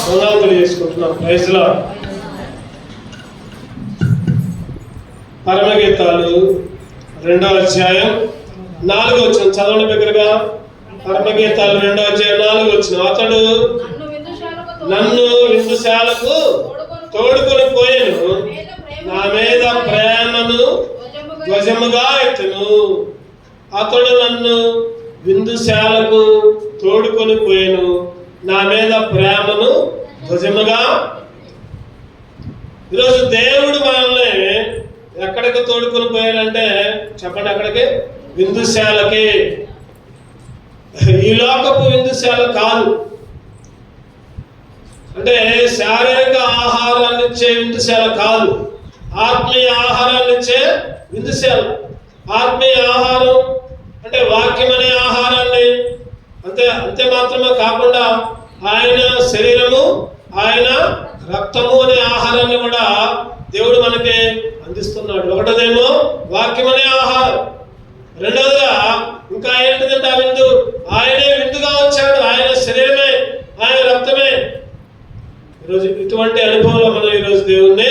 వందనాలు తెలియజేసుకుంటున్నాం. Praise lord. పరమగీతాలు 2వ అధ్యాయం 4వ వచనం చదవండి బిగ్గరగా. పరమగీతాలు 2వ అధ్యాయం 4వ వచనం. అతడు నన్ను విందుశాలకు తోడుకొని పోయెను, నా మీద ప్రేమను ధ్వజముగా ఎత్తును. అతడు నన్ను విందుశాలకు తోడుకొని పోయెను, నా మీద ప్రేమను ధ్వజముగా. ఈరోజు దేవుడు మనల్ని ఎక్కడికి తోడుకొని పోయాడంటే చెప్పండి, ఎక్కడికి? విందుశాలకి. ఈ లోకపు విందుశాల కాదు, అంటే శారీరక ఆహారాన్ని ఇచ్చే విందుశాల కాదు, ఆత్మీయ ఆహారాన్ని ఇచ్చే విందుశాల. ఆత్మీయ ఆహారం అంటే వాక్యం అనే ఆహారాన్ని, అంతే మాత్రమే కాకుండా ఆయన శరీరము, ఆయన రక్తము అనే ఆహారాన్ని కూడా దేవుడు మనకి అందిస్తున్నాడు. ఒకటోదేమో వాక్యం అనే ఆహారం, రెండవదిగా ఇంకా ఏంటిదంటే ఆ విందు. ఆయనే విందుగా వచ్చాడు, ఆయన శరీరమే, ఆయన రక్తమే. ఈరోజు ఇటువంటి అనుభవంలో మనం ఈరోజు దేవుణ్ణి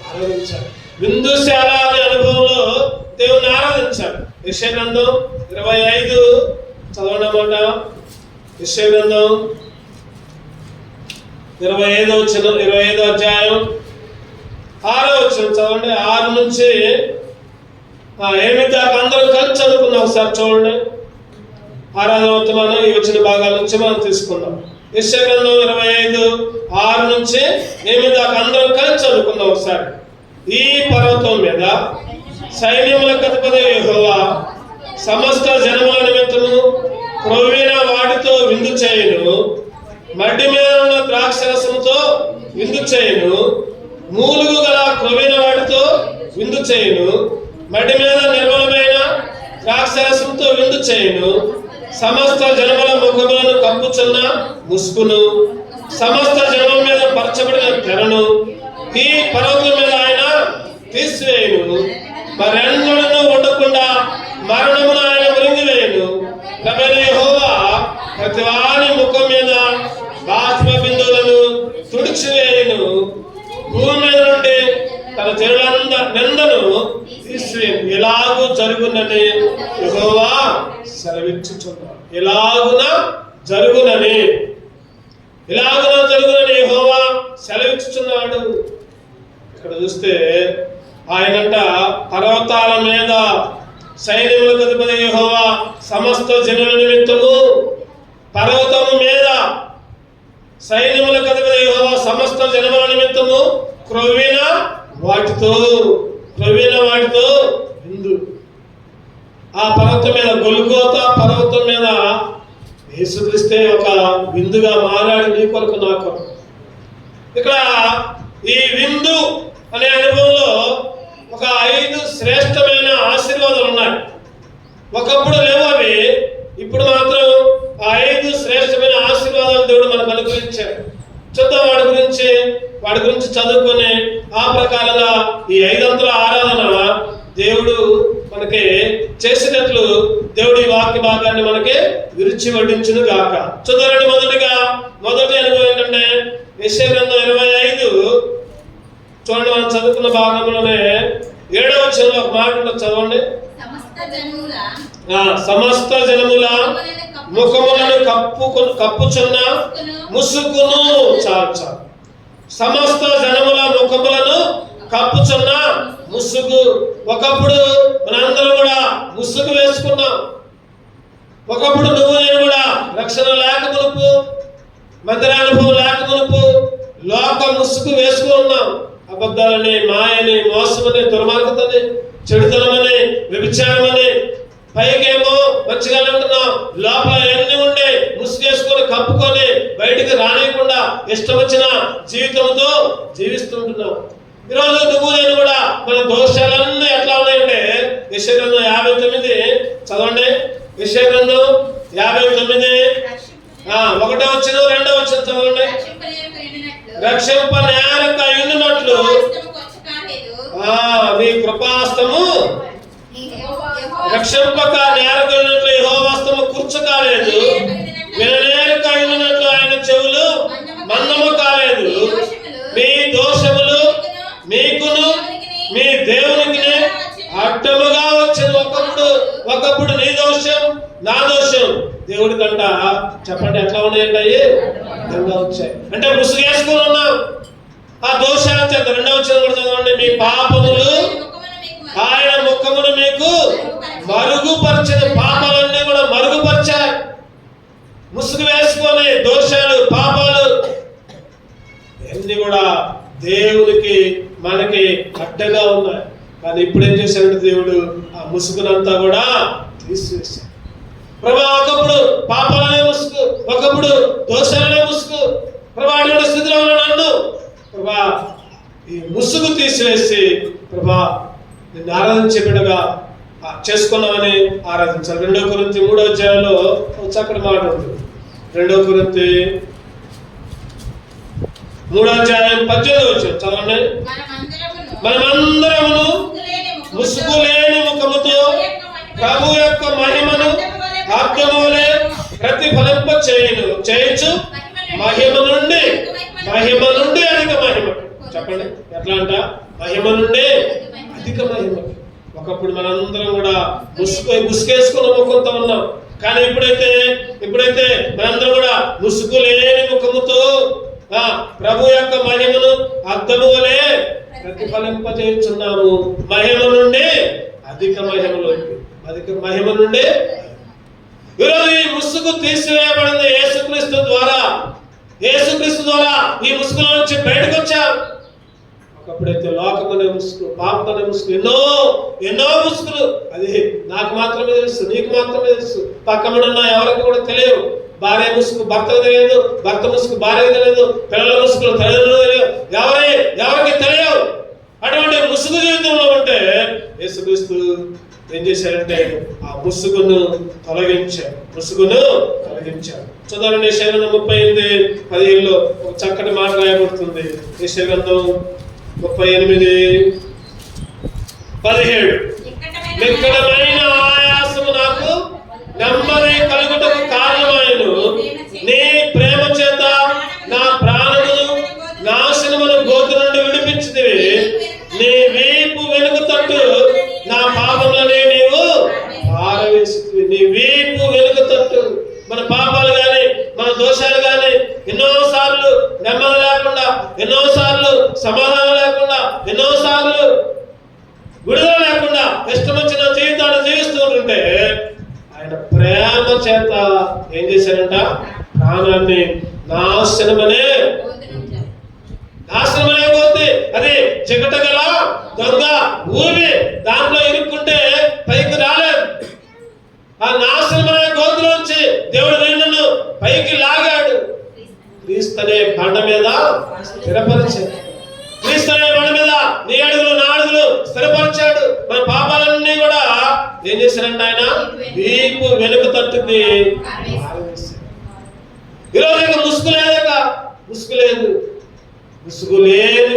ఆరాధించాలి. విందుశాల అనే అనుభవంలో దేవుణ్ణి ఆరాధించాలి. యెషయా గ్రంథం 25 చదవండి అన్నమాట. యెషయా గ్రంథం 25వ అధ్యాయం 6వ వచనం చదవండి. 6 నుంచి 8 దాకా అందరూ కలిసి చదువుకుందాం. ఒకసారి చూడండి. ఆరాధన ఈ వచ్చిన భాగాల నుంచి మనం తీసుకుందాం. యెషయా గ్రంథం 25:6 నుంచి 8 దాకా అందరూ కలిసి చదువుకుందాం ఒకసారి. ఈ పర్వతం మీద సైన్యములకు అధిపతి యెహోవా సమస్త జనముల నిమిత్తము క్రొవ్విన వాటితో విందు చేయును, మడ్డి మీద ఉన్న ద్రాక్షరసముతో విందు చేయును, మూలుగు గల క్రొవ్విన వాటితో విందు చేయును, మడ్డి మీద నిర్మలమైన ద్రాక్షరసంతో విందు చేయును, సమస్త జనముల ముఖములను కప్పుచున్న ముసుకును, సమస్త జనముల మీద పరచబడిన తెరను ఈ పర్వతం మీద ఆయన తీసివేయును, మరెన్నడూ ఉండకుండా మరణమును ఆయన మృంగివేయును. ప్రభువైన యెహోవా ప్రతి వాని ముఖం మీద బాష్ప బిందువులను తుడిచివేయును, భూమి మీద నుండి తన జనులందరి నిందను తీసివేయును. ఎలాగూ జరుగునని యెహోవా సెలవిచ్చుచున్నాడు. ఎలాగున జరుగునని యెహోవా సెలవిచ్చుచున్నాడు. ఇక్కడ చూస్తే ఆయనంట పర్వతాల మీద సైన్యములకు అధిపతి యెహోవా సమస్త జనుల నిమిత్తము, పర్వతము మీద సైన్యములకు అధిపతి యెహోవా సమస్త జనముల నిమిత్తము క్రొవ్విన వాటితో విందు. ఆ పర్వతం మీద గొల్గోతా పర్వతం మీద యేసుక్రీస్తే ఒక విందుగా మారాడు, నీ కొరకు నా కొరకు. ఇక్కడ ఈ విందు అనే అనుభవంలో ఒక 5 శ్రేష్టమైన ఆశీర్వాదాలు ఉన్నాయి. ఒకప్పుడు లేవు అవి, ఇప్పుడు మాత్రం ఆ 5 శ్రేష్టమైన ఆశీర్వాదాలు దేవుడు మనకు అనుగ్రహించాడు. చూద్దాం వాడి గురించి చదువుకొని ఆ ప్రకారంగా ఈ 5 అంతుల ఆరాధన దేవుడు మనకి చేసినట్లు దేవుడి వాక్య భాగాన్ని మనకి విరిచి వడ్డించును గాక. చూద్దామండి. మొదటి అనుభవం ఏంటంటే యెషయా గ్రంథం 25 చూడండి. మనం చదువుకున్న భాగంలోనే 7వ వచనంలో ఒక మాట చదవండి. సమస్త జనముల ముఖములను కప్పుచున్న ముసుకును. చాలు. సమస్త జనముల ముఖములను కప్పుచున్న ముసుగు. ఒకప్పుడు మనందరం కూడా ముసుగు వేసుకున్నాం. ఒకప్పుడు నువ్వు నేను కూడా రక్షణ లేక మునుపు, మందిరానుభవం లేక మునుపు లోక ముసుగు వేసుకున్నాం. అబద్ధాలని, మాయని, మోసమని, దుర్మార్గతని, చెడుతనమని, వ్యభిచారమని, పైకేమో మంచిగానే ఉంటున్నాం, లోపల ఎన్ని ఉండే ముసుగేసుకొని కప్పుకొని బయటికి రానియకుండా ఇష్టం వచ్చిన జీవితంతో జీవిస్తుంటున్నాం. ఈరోజు నువ్వు నేను కూడా మన దోషాలన్నీ ఎట్లా ఉన్నాయంటే యెషయా గ్రంథం 59 చదవండి. యెషయా గ్రంథం 59 1వ వచనం 2వ వచనం చదవండి. రక్షింప నేరక ఎండినట్లు నీ కృపాస్తము రక్షింపక నేరక ఎండినట్లు యెహోవా హస్తము కూర్చు కాలేదు, విననేరక ఎండినట్లు ఆయన చెవులు మందము కాలేదు. దేవుడి కంట చెప్పండి ఎట్లా ఉన్నాయండి? అవి విధంగా వచ్చాయి. అంటే ముసుగు వేసుకుని ఉన్నాం ఆ దోషాల చేత. 2వ వచనం కూడా చదవండి. మీ పాపములు ఆయన ముఖమును మీకు మరుగుపరిచిన, పాపాలన్నీ కూడా మరుగుపరిచాయి. ముసుగు వేసుకొని దోషాలు, పాపాలు అన్ని కూడా దేవునికి మనకి అడ్డగా ఉన్నాయి. కానీ ఇప్పుడు ఏం చేశాడంటే దేవుడు ఆ ముసుగునంతా కూడా తీసివేశాడు. ప్రభా ఒకప్పుడు పాపాలనే ముసుగు, ఒకప్పుడు దోషాలనే ముసుగు, ప్రభా అటువంటి స్థితిలో ఉన్న నన్ను ప్రభా ఈ ముసుగు తీసివేసి ప్రభా నిన్ను ఆరాధించే బిడ్డగా చేసుకున్నామని ఆరాధించాలి. 2 కొరింథీ 3వ అధ్యాయంలో చక్కటి మాట ఉంటుంది. 2 కొరింథీ 3వ అధ్యాయం 18వ వచనం చదవండి. మనమందరమును ముసుగు లేని ముఖముతో ప్రభు యొక్క మహిమను అర్థములే ప్రతిఫలింప చేయొచ్చు. మహిమ నుండి అధిక మహిమ. చెప్పండి ఎట్లా అంట? మహిమ నుండి అధిక మహిమ. ఒకప్పుడు మనందరం కూడా ముసుగేసుకున్న ముఖంతో ఉన్నాం. కానీ ఇప్పుడైతే మనందరం కూడా ముసుగు లేని ముఖముతో ప్రభు యొక్క మహిమను అర్థము వలె ప్రతిఫలింపజేయుచున్నాము. మహిమ నుండి అధిక మహిమ నుండి. ఈరోజు ఈ ముసుగు తీసివేయబడింది యేసుక్రీస్తు ద్వారా. ఈ ముసుగులో నుంచి బయటకు వచ్చాం. ఒకప్పుడైతే లోకమనే ముసుగు, పాపమనే ముసుగు, ఎన్నో ముసుగులు. అది నాకు మాత్రమే తెలుసు, నీకు మాత్రమే తెలుసు, పక్కన ఎవరికి కూడా తెలియదు. భార్య ముసుగు భర్తకు తెలియదు, భర్త ముసుగు భార్యకు తెలియదు, పిల్లల ముసుగులు తల్లిదండ్రులు తెలియదు, ఎవరికి తెలియదు. అటువంటి ముసుగు జీవితంలో ఉంటే యేసుక్రీస్తు ఏం చేశారంటే ఆ ముసుగును తొలగించారు. చదవండి. యెషయా 38:15 ఒక చక్కటి మాట రాయబడుతుంది. యెషయా 38:17 నిక్కడమైన ఆయాసము నాకు నెమ్మది కలుగుటకు కారణమైను. నీ ప్రేమ చేత నా ప్రాణమును నాశనమున గోతి నుండి విడిపించితివి. నీ వీపు వెనుక తట్టు నా పాపములని నీవు పారవేసితివి. నీ వీపు వెనుక తట్టు. మన పాపాలు గాని మన దోషాలు గాని ఎన్నోసార్లు నెమ్మది లేకుండా, ఎన్నోసార్లు సమాధానం లేకుండా, ఎన్నోసార్లు విడుదల లేకుండా ఇష్టం వచ్చిన జీవితాన్ని జీవిస్తూ ఉంటే ఆయన ప్రేమ చేత ఏం చేశారంట? ప్రాణాన్ని నాశనమనే పోతే అది చికటగల దొంగ ఊరి దాంట్లో ఇరుక్కుంటే పైకి రాలేదు. ఆ నాశనమనే గోతులోంచి దేవుడు నిన్ను పైకి లాగాడు. క్రీస్తునే బండ మీద స్థిరపరిచాడు. క్రీస్తునే బండ మీద నీ అడుగులు నా అడుగులు స్థిరపరిచాడు. మన పాపాలన్నీ కూడా ఏం చేశారంటే ఆయన వీపు వెనుక తట్టుకి ఈరోజు ఇక ముసుగు లేదు. ముసుగు లేని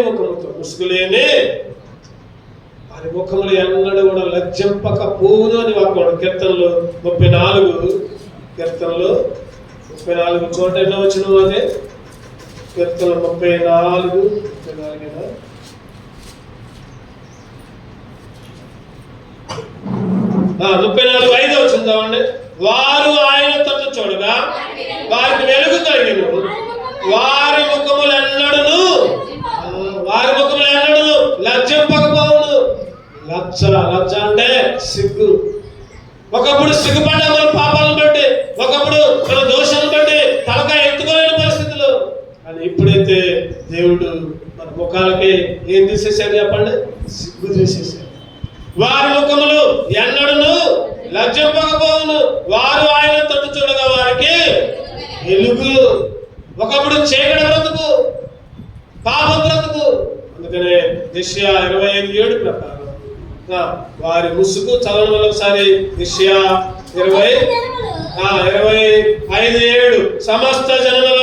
ముసుగులేని వారి ముఖములు ఎన్నడూ కూడా లజ్జింపక పోదు అని వాక్యం. కీర్తనలు 34 చోట ఎన్నో వచ్చిన అదే కీర్తనలు 34 5 వచ్చిందామండి. వారు ఆయన తట్టు చూడగా వారికి వెలుగు కలిగిన వారి ముఖములు ఎన్నడూ లజ్జింపకపోవును. లజ్జ అంటే సిగ్గు. ఒకప్పుడు సిగ్గుపడ్డా మన పాపాలను బట్టి, ఒకప్పుడు మన దోషాలను బట్టి తలకాయ ఎత్తుకోలేని పరిస్థితులు. కానీ ఇప్పుడైతే దేవుడు మన ముఖాలకి ఏం తీసేసాడు చెప్పండి? సిగ్గు తీసేసాడు. వారి ముఖములు ఎన్నడూ లజ్జింపకపోవును. వారు ఆయన తట్టు చూడగా వారికి వెలుగు. ఒకప్పుడు చీకటి బ్రతుకు, పాప బ్రతుకు. అందుకనే యెషయా 25:7 ప్రకారం వారి ముసుగు చదవడం వల్ల ఒకసారి యెషయా 25:7 సమస్త జనముల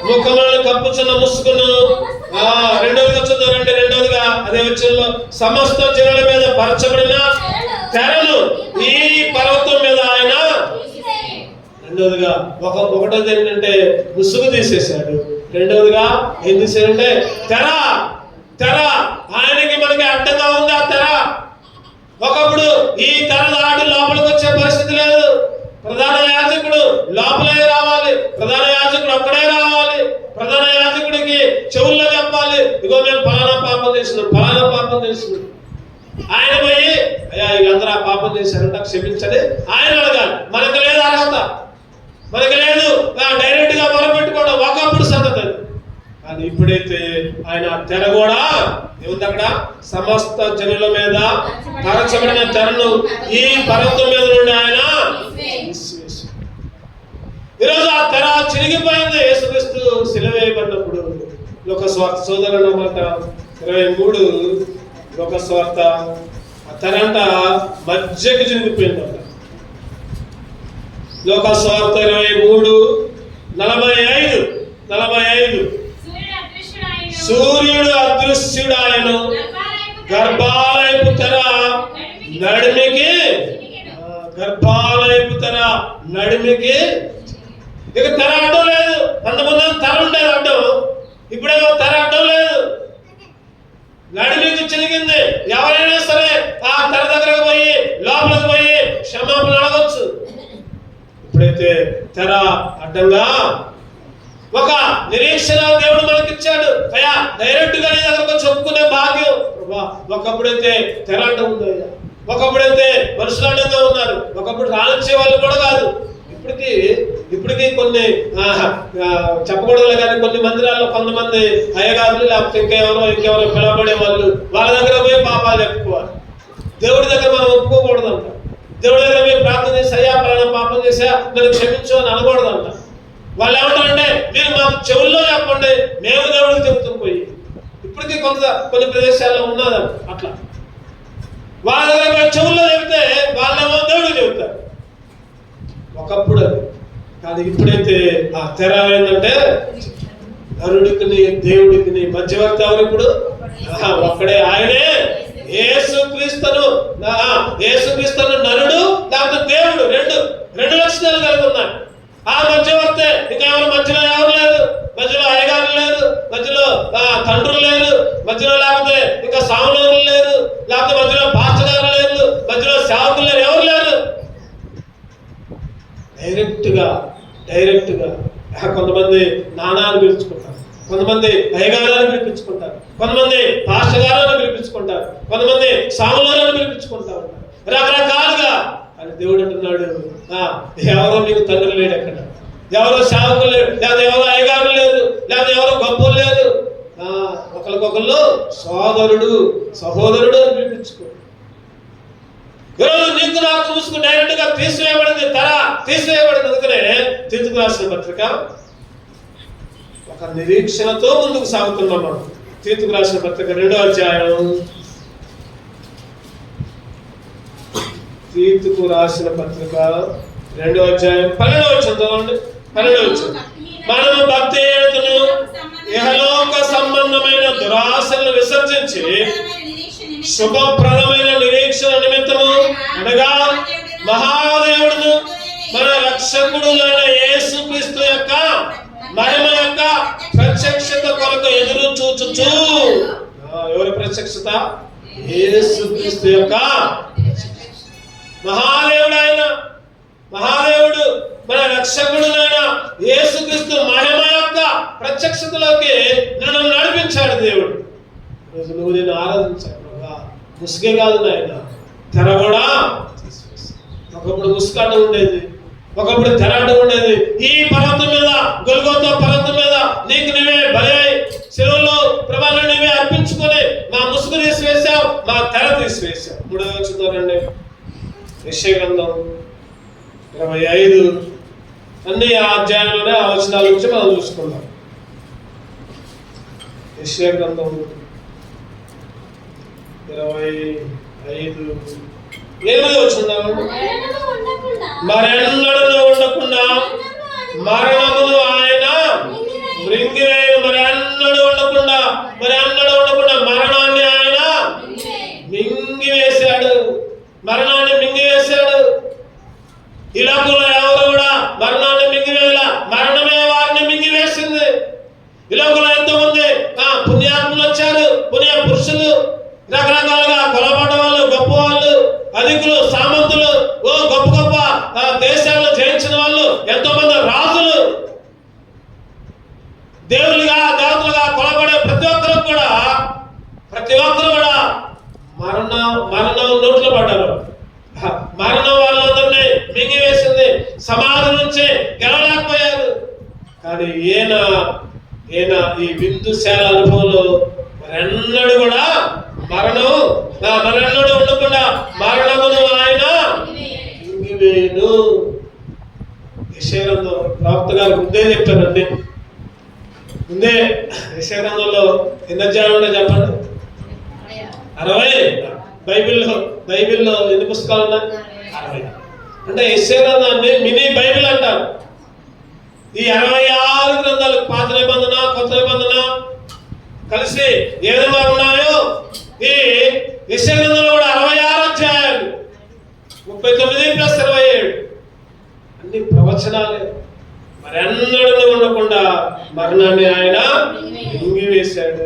ముఖములను కప్పుచున్న ముసుగును. రెండవదిగా చూద్దామంటే రెండవదిగా అదే వచ్చంలో సమస్త జనుల మీద పరచబడిన తెరను ఈ పర్వతం మీద ఆయన. రెండవదిగా ఒకటోది ఏంటంటే ముసుగు తీసేశాడు. రెండవదిగా ఏం తీశాడంటే తెర ఆయనకి మనకి అడ్డంగా ఉంది. ఆ తెర ఒకప్పుడు ఈ తెర దాటి లోపలికి వచ్చే పరిస్థితి లేదు. ప్రధాన యాజకుడు లోపలే రావాలి, ప్రధాన యాజకుడు ఒక్కడే రావాలి, ప్రధాన యాజకుడికి చెవుల్లో చెప్పాలి, ఇగో మేము ఫలానా పాపం చేసినాం, ఫలానా పాపం చేసినాం. ఆయన పోయి అయ్యా వీళ్ళందరూ ఆ పాపం చేశారంట క్షమించండి ఆయన అడగాలి. మనకు లేదు అర్హత, మనకు లేదు డైరెక్ట్ గా మొదలుపెట్టుకోవడం ఒకప్పుడు సంగతి. కానీ ఇప్పుడైతే ఆయన తెర కూడా ఏముంది అక్కడ, సమస్త జనుల మీద పరచబడిన తెరను ఈ పర్వతం మీద నుండి ఆయన ఈరోజు ఆ తెర చిరిగిపోయింది. యేసుక్రీస్తు సిలువ వేయబడినప్పుడు లోకస్వార్థ సోదరుల మాట 23 లోకస్వార్థ ఆ తెర అంట మధ్యకి చిరిగిపోయిందంట. లోకస్వార్థ 23:45 సూర్యుడు అదృశ్యుడాయను, గర్భాలయపు తెర నడిమికి, గర్భాలయపు తెర నడిమికి. ఇక తెర అడ్డం లేదు. అంతకుముందు తెర ఉండేది అడ్డం, ఇప్పుడేమో తెర అడ్డం లేదు, నడిమికి చిరిగింది. ఎవరైనా సరే ఆ తెర దగ్గరకు పోయి లోపలికి పోయి క్షమాపణ అడగొచ్చు. ఇప్పుడైతే తెర అడ్డంగా ఒక నిరీక్షణ దేవుడు మనకిచ్చాడు. అయ్యా డైరెక్ట్ గా నీ దగ్గరకు చెప్పుకునే భాగ్యం. ఒకప్పుడైతే తెర అడ్డం ఉందయ్యా, ఒకప్పుడైతే మనుషులు అడ్డంగా ఉన్నారు, ఒకప్పుడు రానిచ్చే వాళ్ళు కూడా కాదు. ఇప్పటికీ కొన్ని చెప్పకూడదు కానీ కొన్ని మందిరాల్లో కొంతమంది అయ్యగారులు లేకపోతే ఇంకెవరో పిలవబడే వాళ్ళు వాళ్ళ దగ్గర పోయి పాపాలు చెప్పుకోవాలి. దేవుడి దగ్గర మనం ఒప్పుకోకూడదంట. దేవుడి దగ్గర పోయి ప్రార్థన చేసి అయ్యా పలానా పాపం చేసా నన్ను క్షమించు అని అనకూడదంట. వాళ్ళు ఏమంటారంటే మీరు మాకు చెవుల్లో చెప్పండి, మేము దేవుడికి చెబుతాం పోయి. ఇప్పటికీ కొన్ని ప్రదేశాల్లో ఉన్నదంట అట్లా. వాళ్ళ దగ్గర చెవుల్లో చెబితే వాళ్ళేమో దేవుడికి చెబుతారు. ఒకప్పుడు అది కానీ ఇప్పుడైతే ఆ తెర ఏంటంటే నరుడికి దేవుడికి మధ్యవర్తి ఎవరు ఇప్పుడు? ఒక్కడే, ఆయనే యేసుక్రీస్తును నరుడు లేకపోతే దేవుడు, రెండు లక్షణాలు కలిగి ఉన్నాయి. ఆ మధ్యవర్తే, ఇంకా ఎవరు మధ్యలో ఎవరు లేదు, మధ్యలో అయ్యగారులు లేరు, మధ్యలో తండ్రులు లేరు, మధ్యలో లేకపోతే ఇంకా సాములు లేరు, లేకపోతే మధ్యలో పాస్టర్లు లేరు, మధ్యలో సేవకులు లేరు, ఎవరు లేరు. డైరెక్ట్ గా కొంతమంది నానాన్ని పిలుచుకుంటారు, కొంతమంది అయ్యగారులను పిలిపించుకుంటారు, కొంతమంది పాస్టర్ గారులను పిలిపించుకుంటారు, కొంతమంది సాములను పిలిపించుకుంటా ఉంటారు రకరకాలుగా. అని దేవుడు అంటున్నాడు ఎవరో మీకు తండ్రి లేడు, ఎక్కడ ఎవరో సేవకులు లేరు, లేదా ఎవరో అయ్యగారులు లేరు, లేదా ఎవరో గొప్పలు లేరు. ఒకరికొకళ్ళు సహోదరుడు అని పిలిపించుకో. ఈరోజు నీకు నాకు చూసుకుని డైరెక్ట్ గా తీసివేయబడింది, తెర తీసివేయబడింది. అందుకనే తీతుకు రాసిన పత్రిక ఒక నిరీక్షణతో ముందుకు సాగుతున్నాం మనం. తీతుకు రాసిన పత్రిక 2వ అధ్యాయం, తీతుకు రాసిన పత్రిక 2వ అధ్యాయం 12వ చదవండి. 12వ మనము భక్తి ఇహలోక సంబంధమైన దురాశలను విసర్జించి శుభప్రదమైన నిరీక్షణ నిమిత్తము అనగా మహాదేవుడును మన రక్షకుడులైన యేసుక్రీస్తు యొక్క మహిమ యొక్క ప్రత్యక్షత కొరకు ఎదురు చూచుచు. ఎవరి ప్రత్యక్షత? యేసుక్రీస్తు యొక్క. మహాదేవుడు మన రక్షకుడులైన యేసుక్రీస్తు మహిమ యొక్క ప్రత్యక్షతలోకి నిన్ను నడిపించాడు దేవుడు. రోజు నువ్వు నేను ఆరాధించాడు. ముసుగే కాదు నాయన, తెర కూడా. ఒకప్పుడు ముసుకాట ఉండేది, ఒకప్పుడు తెరాట ఉండేది. ఈ పర్వతం మీద, గొల్గోతా పర్వతం మీద నీకు నువ్వే బలి అయి శిలువలో ప్రభావం నువ్వే అర్పించుకొని మా ముసుగు తీసివేశావు, మా తెర తీసివేశావు. 3వ వచనం యెషయా గ్రంథం 25 అన్ని ఆ అధ్యాయంలోనే ఆ వచనాల గురించి మనం చూసుకుందాం. యెషయా గ్రంథం 25 8వ వచనం మరెన్నడూ ఉండకుండా మరణమును ఆయన మృంగివేయు. మరెన్నడూ ఉండకుండా మరణాన్ని ఆయన మింగివేశాడు. మరణాన్ని మింగివేశాడు. ఈ లోకంలో ఎవరు కూడా మరణాన్ని మింగివేయాల, మరణమే వారిని మింగివేసింది. ఈ లోకంలో ఎంతో మంది పుణ్యాత్ములు వచ్చారు, పుణ్య పురుషులు, రకరకాలుగా కొలబడ్డ వాళ్ళు, గొప్ప వాళ్ళు, అధికులు, సామంతులు, గొప్ప దేశాలను జయించిన వాళ్ళు ఎంతో మంది దేవతలుగా కొలబడే ప్రతి ఒక్కరు కూడా మరణం నోట్లో పడ్డారు. మరణం వాళ్ళందరినీ మింగివేసింది. సమాధి నుంచి గెలవలేకపోయారు. కానీ ఈయన ఈ విందుశాల అనుభవంలో మరెన్నడూ కూడా మరెన్నడూ ఉండకుండా మరణమును ఆయన మింగివేయును. యెషయా గ్రంథం ప్రవక్త గారు ముందే చెప్పారండి. ముందే యెషయా గ్రంథంలో ఎన్ని అధ్యాయాలు ఉంటాయి చెప్పండి? 60. బైబిల్లో ఎన్ని పుస్తకాలు ఉన్నాయి? 60. అంటే యెషయా గ్రంథాన్ని మినీ బైబిల్ అంటారు. ఈ 66 గ్రంథాలు, పాత నిబంధన కొత్త నిబంధన కలిసి ఏ విధంగా ఉన్నాయో ఈ యెషయా గ్రంథంలో కూడా 66 అధ్యాయాలు, 39+27 అన్ని ప్రవచనాలే. మరెన్నడూ ఉండకుండా మరణాన్ని ఆయన మింగివేశాడు.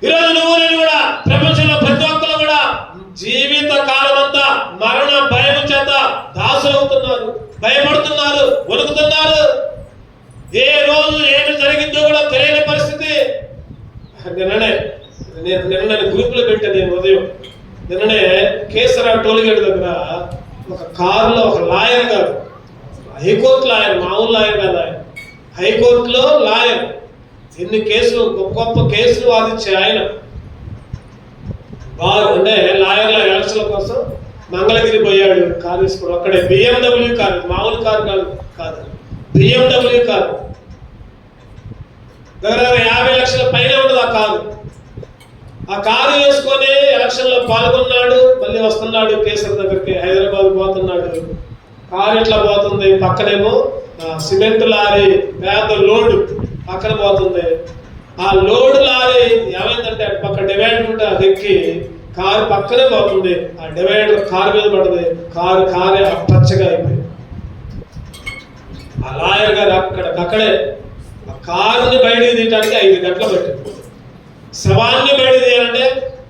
ఈరోజు నువ్వు నేను కూడా ప్రపంచంలో ప్రతి ఒక్కరు కూడా జీవిత కాలం అంతా మరణ భయం చేత దాసులవుతున్నారు, భయపడుతున్నారు, వణుకుతున్నారు. ఏ రోజు ఏమి జరిగిందో కూడా తెలియని పరిస్థితి. నిన్న గ్రూప్ లో పెట్టాను నేను ఉదయం. నిన్ననే కేసరా టోల్గేట్ దగ్గర ఒక కారులో ఒక లాయర్ గారు, హైకోర్టు లాయర్, మామూలు లాయర్ కాదు ఆయన, హైకోర్టులో లాయర్, ఎన్ని కేసులు, గొప్ప కేసులు వాదించే ఆయన. అంటే లాయర్ల ఎలక్షన్ల కోసం మంగళగిరి పోయాడు కారు వేసుకుని. అక్కడే BMW కారు, మామూలు కారు కాదు, BMW కారు. దగ్గర 50 లక్షల పైన ఉండదు ఆ కారు. ఆ కారు వేసుకొని ఎలక్షన్ లో పాల్గొన్నాడు. మళ్ళీ వస్తున్నాడు కేసర్ దగ్గరికి, హైదరాబాద్ పోతున్నాడు. కారు ఎట్లా పోతుంది, పక్కనేమో సిమెంట్ లారీ పెద్ద లోడ్ పక్కన పోతుంది. ఆ లోడ్ లారీ ఏమైందంటే అటు పక్క డివైడర్ ఉంటే అది ఎక్కి కారు పక్కనే పోతుంది. ఆ డివైడర్ కారు మీద పడుతుంది. కారే పచ్చగా అయిపోయింది. ఆ లాయర్ గారు అక్కడే ఆ కారుని బయటికి తీయడానికి 5 గంటలు పట్టింది. శవాన్ని బయట తీయాలంటే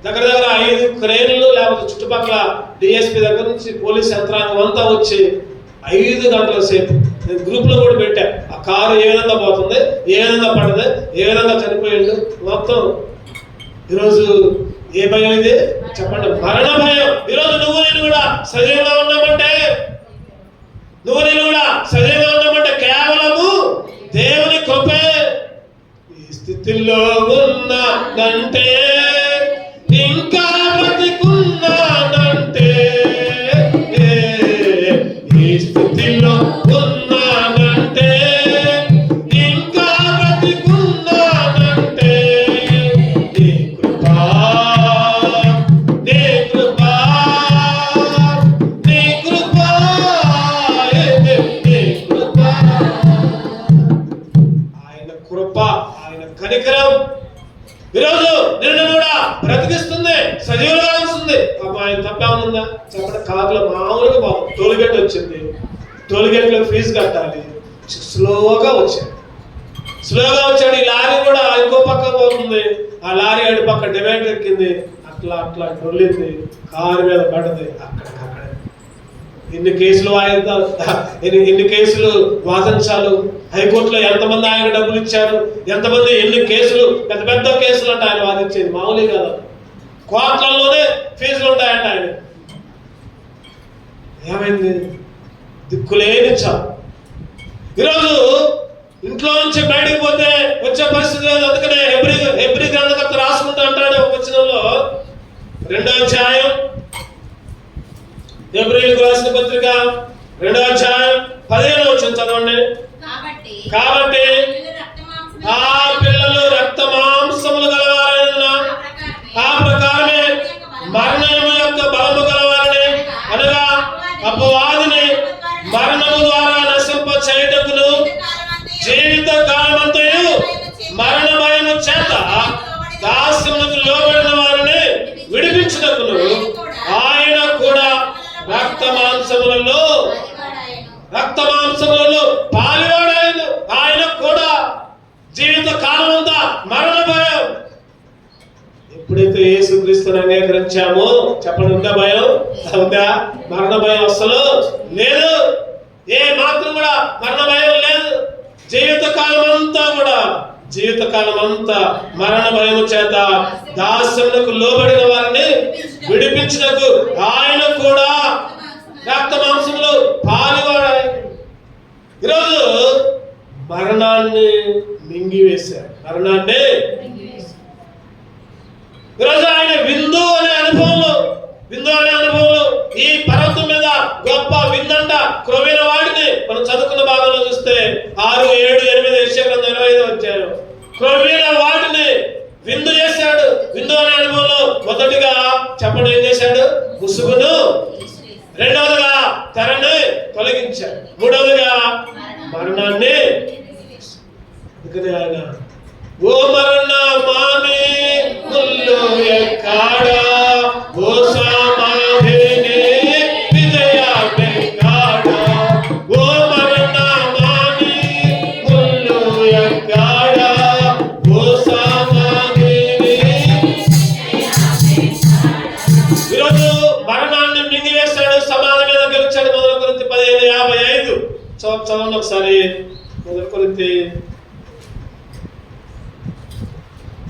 దగ్గర 5 క్రేన్లు, లేకపోతే చుట్టుపక్కల DSP దగ్గర నుంచి పోలీస్ యంత్రాంగం అంతా వచ్చి 5 గంటల సేపు. నేను గ్రూప్ లో కూడా పెట్టా, ఆ కారు ఏ విధంగా పోతుంది, ఏ విధంగా పడదు, ఏ విధంగా చనిపోయిండు మొత్తం. ఈరోజు ఏ భయం ఇది చెప్పండి? మరణ భయం. ఈరోజు నువ్వు నేను కూడా సజీవంగా ఉన్నామంటే కేవలము దేవుని కృపే. ఈ స్థితిలో ఉన్నానంటే, ఇంకా బ్రతికున్నానంటే, ఈ స్థితిలో ఉన్నానంటే, ఇంకా బ్రతికున్నానంటే, నీ కృపా, నీ కృపా, నీ కృపా, నీ కృపా. ఆయన కృప, ఆయన కనికరం ఈరోజు నిన్ను కూడా బ్రతికిస్తుంది, సజీవులుగా ఉంచుతుంది. ఆయన తప్పేమనుందా చెప్పండి? కారులో మామూలుగా బాగుంది, టోల్గేట్ వచ్చింది, టోల్గేట్లో ఫీజు కట్టాలి, స్లోగా వచ్చాడు. ఈ లారీ కూడా ఇంకో పక్క పోతుంది. ఆ లారీ అటు పక్క డివైడర్ ఎక్కింది, అట్లా డొల్లింది, కారు మీద పడ్డది. అక్కడే ఎన్ని కేసులు ఎన్ని కేసులు వాదించాలి. హైకోర్టులో ఎంతమంది ఆయన డబ్బులు ఇచ్చారు, ఎంతమంది ఎన్ని కేసులు, పెద్ద కేసులు అంటే ఆయన వాదించేది మామూలు కదా. కోట్లలోనే ఫీజులు ఉంటాయంట ఆయన. ఏమైంది? దిక్కులేని చావు. ఈరోజు ఇంట్లో నుంచి బయటకు పోతే వచ్చే పరిస్థితి లేదు. అందుకనే హెబ్రీ గ్రంథకర్త రాసుకుంటూ అంటాడు ఒక వచనంలో, 2వ అధ్యాయం, హెబ్రీయులకు రాసిన పత్రిక 2వ అధ్యాయం 15వ వచనం చదవండి. కాబట్టి ఆ పిల్లలు రక్త మాంసములు గలవారైన ఆ ప్రకారమే మరణము యొక్క బలము గలవారని, అనగా అపవాదిని మరణము ద్వారా నశింప చేయుటకును, జీవిత కాలమంతయు మరణ భయము చేత దాస్యమునకు లోబడిన వారిని విడిపించుటకును ఆయన కూడా రక్త మాంసములలో పాలువాడాయను. ఆయన కూడా జీవిత కాలం అంతా మరణ భయం. ఎప్పుడైతే యేసుక్రీస్తుని అంగీకరించామో చెప్పండి, ఉందా భయం? ఉందా? మరణ భయం అసలు లేదు. ఏ మాత్రం కూడా మరణ భయం లేదు. జీవితకాలం అంతా మరణ భయము చేత దాస్యములకు లోబడిన వారిని విడిపించుటకు ఆయన కూడా రక్త మాంసములు పాలువాడాయి. ఈరోజు మరణాన్ని మింగివేశారు. ఈరోజు ఆయన విందు అనే అనుభవంలో ఈ పర్వతం మీద గొప్ప విందంట క్రొవ్విన వాడిని మనం చదువుకున్న భాగంలో చూస్తే 6, 7, 8 యెషయా 25 వచ్చారు. క్రొవ్విన వాటిని విందు చేశాడు. విందు అనే అనుభవంలో మొదటిగా చెప్పండి ఏం చేశాడు? ముసుగును. రెండవదిగా తెరని తొలగించాడు. మూడవదిగా మరణాన్ని. అందుకని ఆయన ఓ మరణమాని ముల్లు ఎక్కాడా, ఓ సమాధిని విజయమెక్కాడా, ఓ మరణమాని ముల్లు ఎక్కాడా, ఓ సమాధిని. ఈరోజు మరణాన్ని మింగివేశాడు, సమాధి మీద గెలిచాడు. 1 కొరింథీ 15:55 చదవండి ఒకసారి. 1 కొరింథీ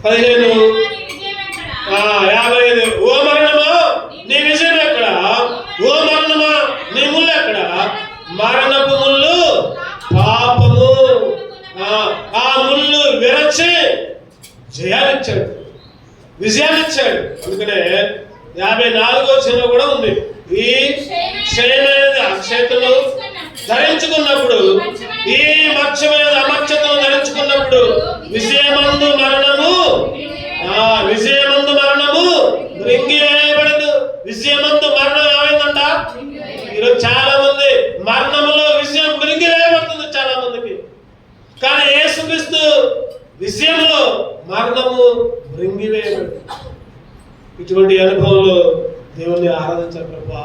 15:55. ఓ మరణమా నీ విజయం ఎక్కడ? ఓ మరణమా నీ ముళ్ళు ఎక్కడ? మరణపు ముళ్ళు పాపము. ఆ ముళ్ళు విరచి జయాన్నిచ్చాడు, విజయాన్నిచ్చాడు. అందుకనే 54వ వచనంలో కూడా ఉంది, ఈ క్షయమైనది అక్షయతను ధరించుకున్నప్పుడు, ఈ మత్స్యమైన అమర్చతను ధరించుకున్నప్పుడు విజయమందు మరణము మృంగివేయబడదు. విజయమందు మరణం ఏమైందంట? ఈరోజు చాలా మంది మరణములో విజయం మృంగివేయబడుతుంది చాలా మందికి. కానీ యేసుక్రీస్తు విజయంలో మరణము మృంగివేయబడదు. ఇటువంటి అనుభవంలో దేవుణ్ణి ఆరాధించారు. ప్రభా,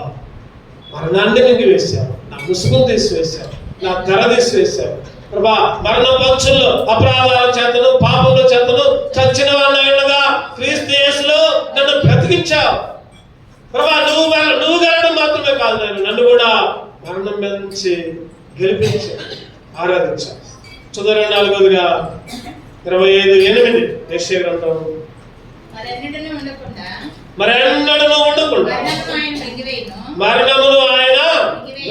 మరణాన్ని మింగివేశావు, నా ముసుగును తీసివేశావు, నా తెర తీసివేశావు. ప్రభా, మరణ పక్షుల్లో అపరాధాల చేతను పాపముల చేతను చచ్చిన వాళ్ళగా క్రీస్తు యేసులో నన్ను బ్రతికించావు. ప్రభా, నువ్వు గెలవడం మాత్రమే కాదు, నన్ను కూడా మరణం మీద నుంచి గెలిపించావు, ఆరాధించావు. చదువు 4వ 25:8 యెషయా గ్రంథం. మరెన్నడూ ఉండకుండా మరణమును ఆయన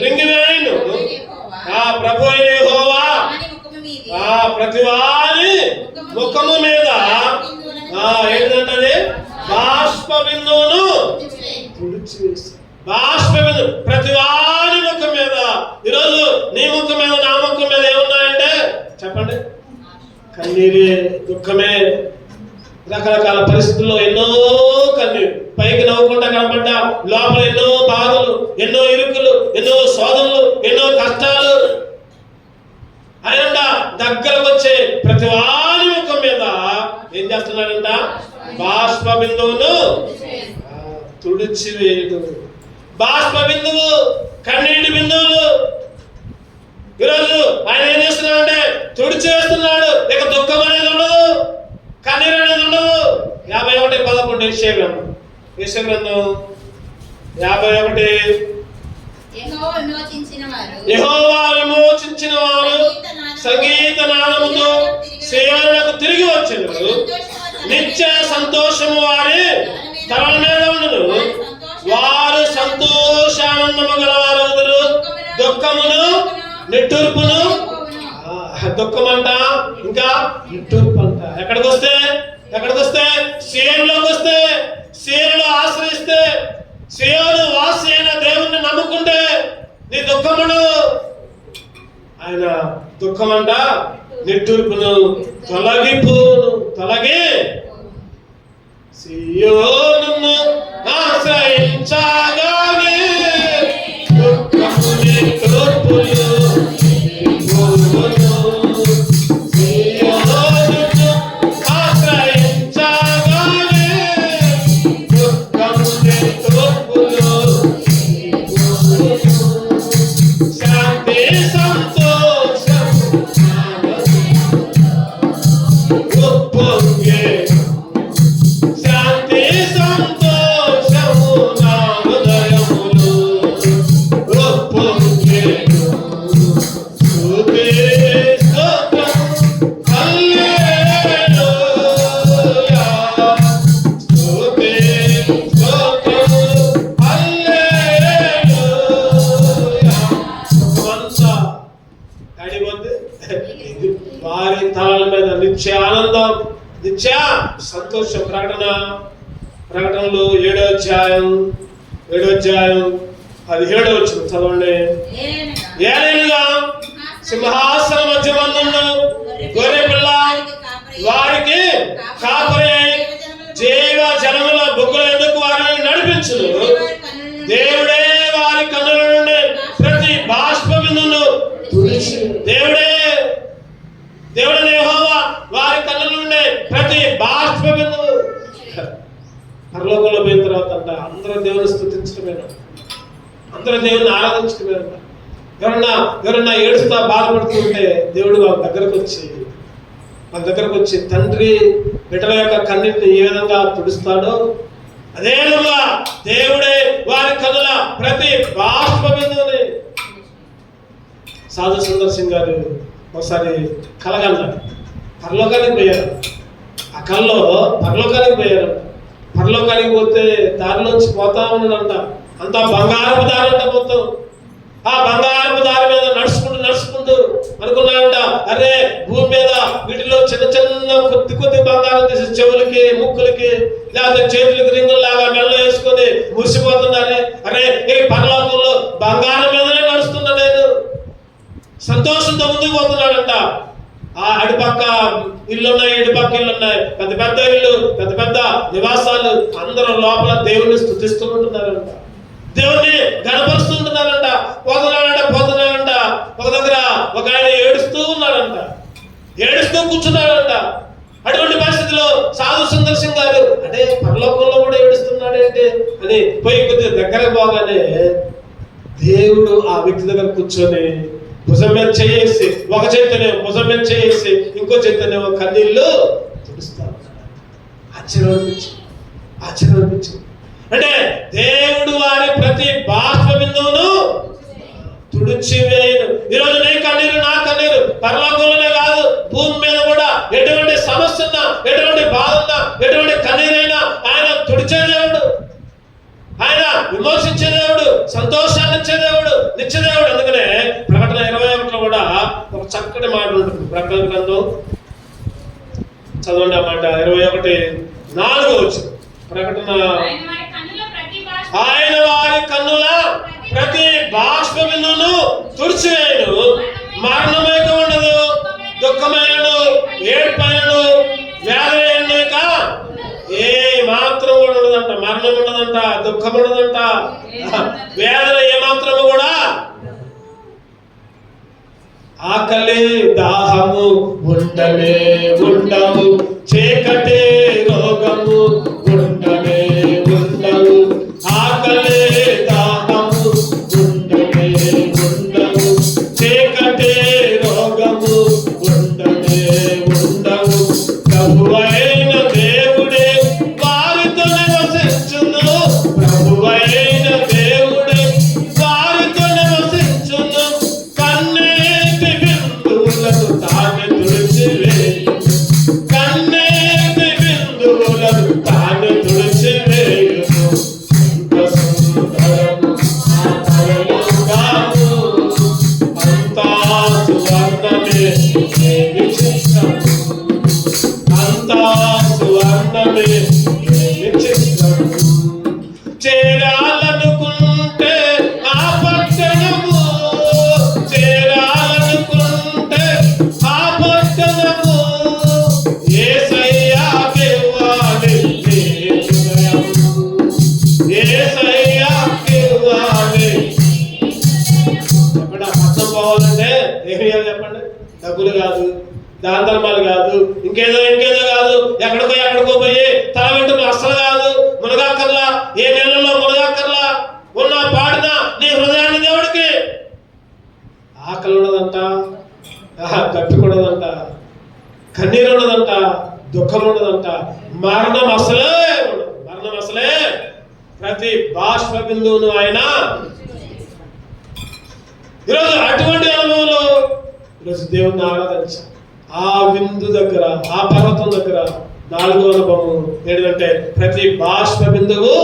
మృంగివేయును. ప్రభు అయిన యెహోవా ప్రతివాని ముఖము మీద ఏంటంటే బాష్ప బిందువును తుడిచివేశాడు. బాష్ప బిందు ప్రతివాని ముఖం మీద. ఈరోజు నీ ముఖం మీద, నా ముఖం మీద ఏమున్నాయంటే చెప్పండి? కన్నీరే, దుఃఖమే. రకరకాల పరిస్థితుల్లో ఎన్నో కన్నీరు. పైకి నవ్వుకుంటా కనపడ్డా లోపల ఎన్నో బాధలు, ఎన్నో ఇరుకులు, ఎన్నో శోధనలు, ఎన్నో కష్టాలు. ఆయన దగ్గరకు వచ్చే ప్రతి వారి ముఖం మీద ఏం చేస్తున్నాడంట? బాష్ప బిందువును తుడిచివేయడు. బాష్ప బిందువు, కన్నీటి బిందువులు. ఈరోజు ఆయన ఏం చేస్తున్నాడంటే తుడిచివేస్తున్నాడు. ఇక దుఃఖం అనేది ఉండదు, కన్నీరు అనేది ఉండదు. 51:11 యెషయా గ్రంథం 51. యెహోవా విమోచించిన వారు సంగీత నాదముతో సీయోనుకు తిరిగి వచ్చెను. నిత్య సంతోషము వారి తలల మీద ఉండును. వారు సంతోషానందము గలవారగుదురు. దుఃఖమును నిట్టూర్పును. దుఃఖం అంట, ఇంకా నిట్టూర్పు అంట. ఎక్కడికి వస్తే సీయోనులోకి వస్తే, సీయోనులో ఆశ్రయిస్తే, సీయోను వాసి అయిన దేవుణ్ణి నమ్ముకుంటే నీ దుఃఖమును, ఆయన దుఃఖమంట నిట్టూర్పును తొలగి సీయోనును ఆశ్రయించగానే దుఃఖము నిట్టూర్పులు శాంతి సంతోషము నామమున వారి తలల మీద నిత్య ఆనందం, నిత్య సంతోషం. ప్రకటనలో 7వ అధ్యాయం 17వ చదవండి. ఏలైనగా సింహాసనం మధ్యమందుండు గొర్రె పిల్ల వారికి కాపరి జీవ జనముల బొగ్గుల ఎందుకు వారిని నడిపించును. దేవుడే వారి కన్నుల నుండి ప్రతి బాష్ప బిందువును తుడిచి, దేవుడే యెహోవా వారి కన్నుల నుండి ప్రతి బాష్ప బిందువు. పరలోకంలో పోయిన తర్వాత అంట అందరూ దేవుని స్తుతించడమేనా, అందరూ దేవుని ఆరాధించడమేనా. ఎవరన్నా ఏడుస్తా బాధపడుతుంటే దేవుడు వాళ్ళ దగ్గరకు వచ్చి తండ్రి బిడ్డల యొక్క కన్నీటిని ఏ విధంగా తుడుస్తాడో అదే విధంగా దేవుడే వారి కన్నుల ప్రతి బాష్ప బిందువుని. సాధు సుందర్ సింగ్ గారు ఒకసారి కలగన్నారు, పరలోకానికి పోయారు. ఆ కల్లో పరలోకానికి పోయారు. పరలోకానికి పోతే దారిలోంచి పోతా ఉన్నాడంట, అంతా బంగారపు దారి అంట మొత్తం. ఆ బంగారపు దారి మీద నడుచుకుంటూ అనుకున్నాడంట, అరే భూమి మీద వీటిలో చిన్న కొద్ది బంగారం తీసి చెవులకి ముక్కులకి లేకపోతే చేతులకి రింగుల్లాగా మెల్ల వేసుకొని మురిసిపోతున్నారే. అరే ఈ పరలోకంలో బంగారం మీదనే నడుస్తున్నా నేను, సంతోషంతో ముందుకు పోతున్నాడంట. ఆ అడిపక్క ఇళ్ళున్నాయి, ఇటుపక్క ఇళ్ళున్నాయి, పెద్ద ఇళ్ళు, పెద్ద నివాసాలు. అందరూ లోపల దేవుణ్ణి స్తుతిస్తూ ఉంటున్నారంట, దేవుణ్ణి గణపరుస్తుంటున్నారంట. పోతున్నాడంట ఒక దగ్గర ఒక ఆయన ఏడుస్తూ ఉన్నాడంట, ఏడుస్తూ కూర్చున్నాడంట. అటువంటి పరిస్థితిలో సాధు సుందర్ సింగ్ గారు అంటే పరలోకంలో కూడా ఏడుస్తున్నాడేంటి అని పోయి కొద్దిగా దగ్గర పోగానే దేవుడు ఆ వ్యక్తి దగ్గర కూర్చొని భుజం మీద చేసి, ఒక చేతనే భుజం మీద చేసి ఇంకో చేతనే కన్నీళ్ళు తుడుస్తారు. ఆశ్చర్యం అనిపించింది. అంటే దేవుడు వారి ప్రతి బాష్ప బిందువును తుడిచివేయను. ఈరోజు నీ కన్నీరు నా కన్నీరు పరలోకంలోనే కాదు, భూమి మీద కూడా ఎటువంటి సమస్య ఉన్నా, ఎటువంటి బాధ ఉన్నా, ఎటువంటి కన్నీరైనా ఆయన తుడిచే దేవుడు, ఆయన విమోచించే దేవుడు, సంతోషాన్ని ఇచ్చే దేవుడు, నిత్యదేవుడు. అందుకనే ప్రకటన 21లో కూడా ఒక చక్కటి మాట ఉంటుంది. ప్రకటన గ్రంథం చదవండి ఆ మాట, 21:4 ప్రకటన. ఆయన వారి కన్నుల ప్రతి బాష్ప బిందువును తుడిచివేయను, మరణమైక ఉండదు, దుఃఖమైనను, ఏడ్పైనను, వ్యాధి ఏ మాత్రం కూడా ఉండదంట. మరణం ఉండదంట, దుఃఖం ఉండదంట, వేదన ఏ మాత్రము కూడా. ఆకలి దాహము ఉండవు, చీకటి రోగము ఉండవు. ఆకలి దాహము ఉండవు, చీకటి రోగము ఉండవు. ప్రభువైన దేవుడే వారితో నివసించును, ప్రభువైన దేవుడే వారితో నివసించును. కన్నీటి బిందువులను తాను తుడిచివేయును, కన్నీటి బిందువులను తాను తుడిచివేయును. చేరాలనుకుంటే ఆ పట్టణము, చేరాలనుకుంటే ఆ పట్టణము యేసయ్యాకి ఇవ్వాలి, యేసయ్యాకి ఇవ్వాలి. చెప్పండి, ఆ పట్టణం పోవాలంటే ఏమి చెప్పండి, డబ్బులు కాదు, దాన ధర్మాలు కాదు, ఇంకేదో కాదు, ఎక్కడికో పోయి తల వెంటనే అస్సలు కాదు, మునగాకర్లా, ఏ నెలలో మునగాకర్లా, ఉన్నా పాడినా నీ హృదయాన్ని దేవుడికి. ఆకలి ఉండదంట, తప్పికూడదంట, కన్నీరు ఉండదంట, దుఃఖం ఉండదంట, మరణం అసలే ప్రతి బాష్ప బిందువును ఆయన. ఈరోజు అటువంటి అనుభవంలో ఈరోజు దేవుణ్ణి ఆరాధించాలి. ఆ బిందు దగ్గర, ఆ పర్వతం దగ్గర 4వ అనుభవం ఏంటంటే ప్రతి బాష్ప బిందువు.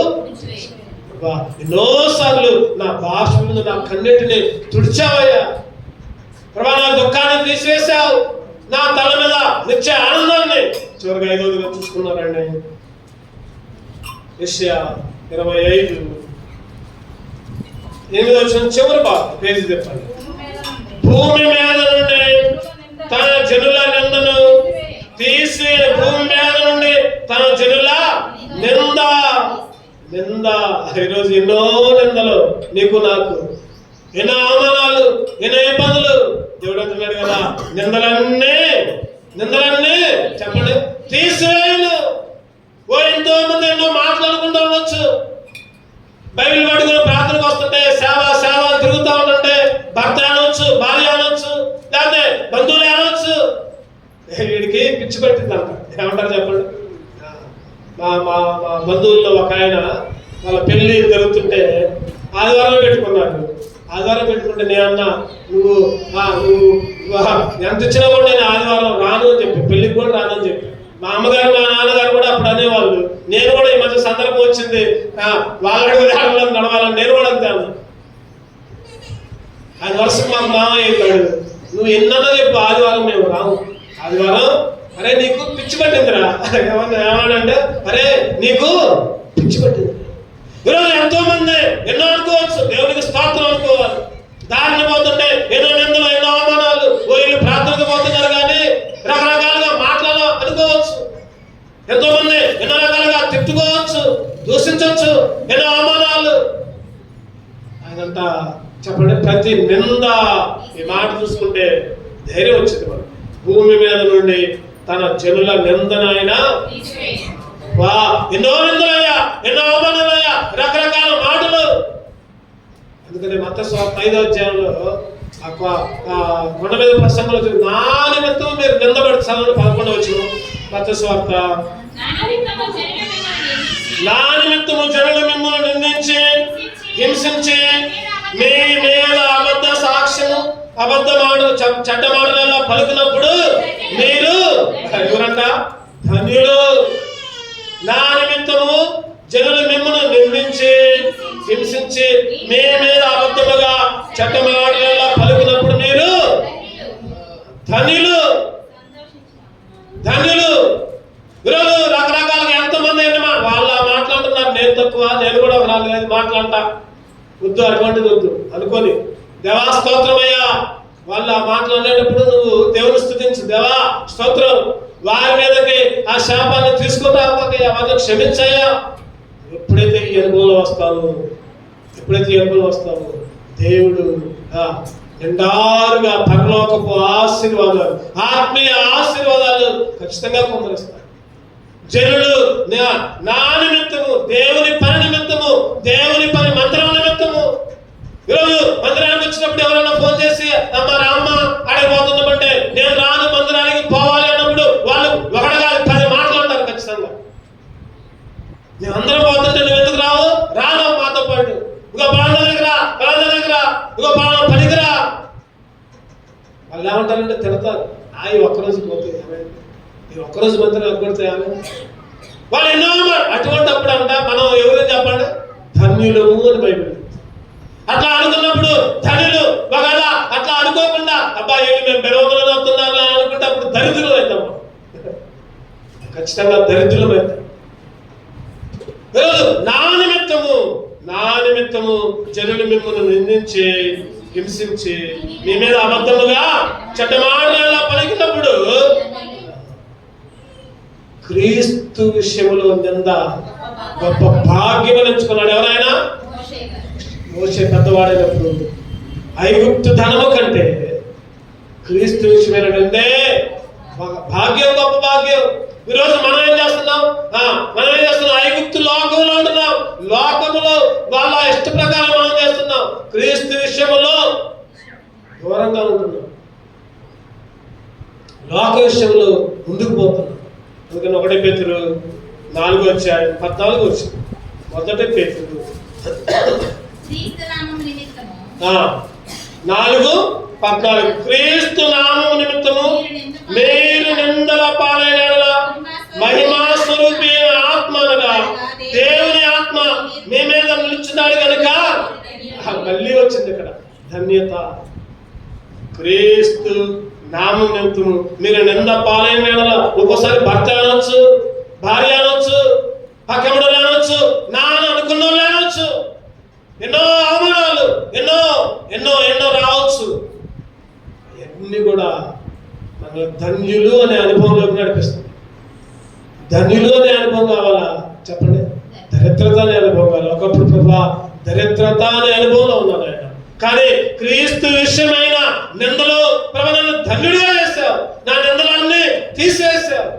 ఎన్నోసార్లు నా బాష్ప బిందు, నా కన్నీటిని తుడిచావయ్యా ప్రభా, నా దుఃఖాన్ని తీసివేశావు, నా తల మీద నిత్య ఆనందాన్ని. చివరిగా 5వదిగా చూసుకున్నారండి. యెషయా 25:8 చివరి భాగం పేజీ చెప్పండి. భూమి మీద నుండి తన జనుల నిందను తీసి, భూమి మీద నుండి తన జనుల నింద. ఈరోజు ఎన్నో నిందలు నీకు నాకు, ఎన్నో అవమానాలు, ఎన్నో ఇబ్బందులు. దేవుడు అంటున్నాడు కదా, నిందలన్నీ చెప్పండి తీసివేయను. ఎంతో మంది ఎన్నో మాట్లాడుకుంటూ ఉండొచ్చు. బైబిల్ పట్టుకుని ప్రార్థనకు వస్తుంటే సేవ తిరుగుతూ ఉంటుంటే భర్త అనొచ్చు, భార్య అనొచ్చు, లేకపోతే బంధువులు అనొచ్చు. వీడికి పిచ్చి పెట్టిందంట. ఏమంటారు చెప్పండి? మా బంధువుల్లో ఒక ఆయన వాళ్ళ పెళ్లి జరుగుతుంటే ఆదివారం పెట్టుకున్నాడు. ఆదివారం పెట్టుకుంటే నేనన్నా, నువ్వు ఎంత ఇచ్చినా కూడా నేను ఆదివారం రాను అని చెప్పి, పెళ్లికి కూడా రాను అని చెప్పి. మా అమ్మగారు మా నాన్నగారు కూడా అప్పుడు అనేవాళ్ళు. నేను కూడా ఈ మధ్య సందర్భం వచ్చింది, వాళ్ళ అడుగుదారులను నడవాలని నేను కూడా అంతే అన్నా. ఆయన వరుసకు మాకు మామయ్య అవుతాడు. నువ్వు ఎన్నన్నా చెప్పు, ఆదివారం మేము రాము. ఆదివారం అరే నీకు పిచ్చి పట్టిందిరా. ఏమన్నాడంటే, అరే నీకు పిచ్చి పట్టింది. ఈరోజు ఎంతో మంది ఎన్నో అనుకోవచ్చు, దేవునికి స్తోత్రం అనుకోవాలి. దారిని పోతుంటే ఎన్నో నిందలు, ఎన్నో అవమానాలు. వీళ్ళు ప్రార్థనకు పోతున్నారు కానీ రకరకాలుగా మాట్లాడాలి అనుకోవచ్చు. ఎంతో మంది ఎన్నో రకాలుగా తిట్టుకోవచ్చు, దూషించవచ్చు, ఎన్నో అవమానాలు. ఆయనంతా చెప్పండి, ప్రతి నింద, ఈ మాట చూసుకుంటే ధైర్యం వచ్చింది మనకు. భూమి మీద నుండి తన జనుల నిందనైనా, ఎన్నో నిందలయ్యా, ఎన్నో అవమానాలయ్యా, రకరకాల మాటలు. అందుకని మత్తయి 5వ అధ్యాయంలో కొండ మీద ప్రసంగంలో నా నిమిత్తం మీరు నిందపడుతారని 11వ వచనం. మత్తయి సువార్త, నా నిమిత్తము జనులు మిమ్మల్ని నిందించి హింసించి మీ మీద అబద్ధ సాక్ష్యము, అబద్ధ మాటలు, చెడ్డ మాటలలో పలుకున్నప్పుడు మీరు ఎవరంట? ధన్యులు. నా నిమిత్తము జనులు మిమ్మల్ని నిందించి హింసించి మీ మీద అబద్ధముగా చెడ్డ మాటలలో పలుకున్నప్పుడు మీరు ధన్యులు. ఈరోజు రకరకాలుగా ఎంతమంది వాళ్ళ మాట్లాడుతున్నారు, నేను తక్కువ, నేను కూడా ఒక 4-5 మాట్లాడతా. వద్దు, అటువంటిది వద్దు అనుకొని, దేవా స్తోత్రమయ్యా, వాళ్ళు ఆ మాట్లాడేటప్పుడు నువ్వు దేవుని స్తుతించు. దేవా స్తోత్రం, వారి మీదకి ఆ శాపాన్ని తీసుకుంటా, వాళ్ళని క్షమించయ్యా. ఎప్పుడైతే ఈ అనుభవంలో వస్తావు, దేవుడు నిండారుగా పరలోకపు ఆశీర్వాదాలు, ఆత్మీయ ఆశీర్వాదాలు ఖచ్చితంగా పొందరిస్తాడు. జనులు నా నిమిత్తము, దేవుని పని నిమిత్తము, దేవుని పని మందిరం నిమిత్తము. ఈరోజు మందిరానికి వచ్చినప్పుడు ఎవరైనా ఫోన్ చేసి అమ్మ రామ్మ అడగబోతున్నామంటే నేను రాను, మందిరానికి పోవాలి అన్నప్పుడు వాళ్ళు ఒకటిగా 10 మాట్లాడతారు ఖచ్చితంగా. మేమందరం పోతుంటే నువ్వు ఎందుకు రావు? రాను మాతో పాటు. ఇగో పలానా దగ్గర ఇగో పలానా పనికిరా. వాళ్ళు ఏమంటారంటే తిడతారు. ఒక్కరోజు పోతే ఈ ఒక్కరోజు మందిరం ఎగ్గొడితే వాళ్ళు ఎన్నో. అటువంటి అప్పుడు అంట మనం ఎవరైనా చెప్పండి, ధన్యులము అని బైబిల్. అట్లా అనుకున్నప్పుడు ధనులు, ఒకవేళ అట్లా అనుకోకుండా అబ్బాయి మేము బెరవలో అవుతున్నారు అనుకుంటే అప్పుడు దరిద్రులు అవుతాం, ఖచ్చితంగా దరిద్రులు అవుతాం. నా నిమిత్తము జనులు మిమ్మల్ని నిందించి హింసించి మీ మీద అబద్ధముగా చెడ్డ మాటలు పలికినప్పుడు క్రీస్తు విషయంలో నింద గొప్ప భాగ్యం ఎంచుకున్నాడు. ఎవరైనా మోషే పెద్దవాడైనప్పుడు ఐగుప్తు ధనము కంటే క్రీస్తు విషయమైన నిందే భాగ్యం, గొప్ప భాగ్యం. ఈరోజు మనం ఏం చేస్తున్నాం? ఐగుప్తు లోకంలో ఉంటున్నాం. లోకములో వాళ్ళ ఇష్ట ప్రకారం మనం చేస్తున్నాం. క్రీస్తు విషయంలో దూరంగా ఉంటున్నాం. లోక విషయంలో ముందుకు పోతున్నాం. అందుకని 1 పేతురు 4:14 వచ్చింది. 1 పేతురు 4:14 క్రీస్తు నామము నిమిత్తము మీరు నిందల పాలైన మహిమా స్వరూపి ఆత్మ అనగా దేవుని ఆత్మ మీ మీద నిలుచున్నాడు కనుక. మళ్ళీ వచ్చింది ఇక్కడ ధన్యత. క్రీస్తు నామం నిమిత్తము మీరు నింద పాలైన వేళ ఒక్కోసారి భర్త అనొచ్చు, భార్య అనొచ్చు, పక్కముడు అనొచ్చు, నాన్న అనుకున్న వాళ్ళు అనొచ్చు. ఎన్నో అవమానాలు ఎన్నో ఎన్నో ఎన్నో రావచ్చు. ఇవన్నీ కూడా మన ధన్యులు అనే అనుభవంలోకి నడిపిస్తుంది. ధన్యులు అనే అనుభవం కావాలా చెప్పండి? దరిద్రత అనే అనుభవం కావాలి. ఒకప్పుడు ప్రభా దరిద్రత అనే అనుభవంలో ఉన్నాను ఆయన, కానీ క్రీస్తు విషయమైన నిందలో ప్రభు నన్ను ధన్యుడిగా చేశావు, నా నిందలన్నీ తీసివేశావు,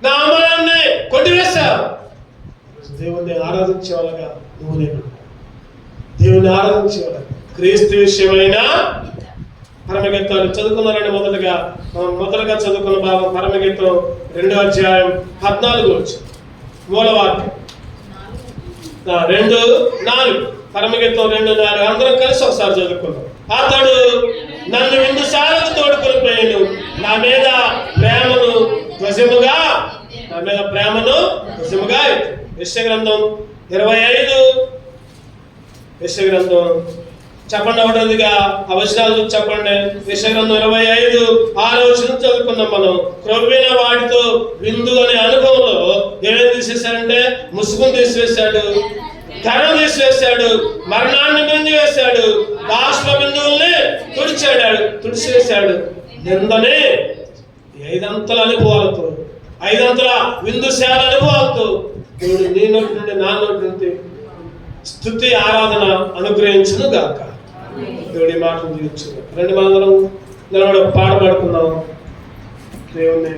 నా అవమానాన్ని కొట్టివేశావు. దేవుణ్ణి ఆరాధించే వాళ్ళగా నువ్వు నేను దేవుణ్ణి ఆరాధించే వాళ్ళ క్రీస్తు విషయమైన పరమగీతాలు చదువుకున్నారండి. మొదలుగా చదువుకున్న భాగం పరమగీతం 2వ అధ్యాయం 14 వచ్చి మూలవాక్యం 2:4. పరమగీతం 2:4 అందరం కలిసి ఒకసారి చదువుకున్నాం. అతడు నన్ను విందుశాలకు తోడుకొని పోయాను, నా మీద ప్రేమను ధ్వజముగా యెషయా గ్రంథం 25 యెషయా గ్రంథం చెప్పండి ఒకటిగా అవసరాలు చెప్పండి. యెషయా గ్రంథం 25 ఆలోచన చదువుకున్నాం మనం. క్రొవ్విన వాటితో విందు అనే అనుభవంలో ఏమేమి తీసేశాడంటే ముసుగును తీసివేశాడు, ధనం తీసివేశాడు, మరణాన్ని మింగివేశాడు, బాష్ప బిందువుల్ని తుడిచివేశాడు. నిందనే 5 అంతల అనుభవాలతో, 5 అంతల విందుశాల అనుభవాలతో దేవుడు నీ నోటి నుండి నా నోటి నుండి స్తుతి ఆరాధన అనుగ్రహించును గాక. దేవుడి మాటలు దీవించు. రండి మనందరం నిలబడి పాట పాడుకుందాం దేవుణ్ణి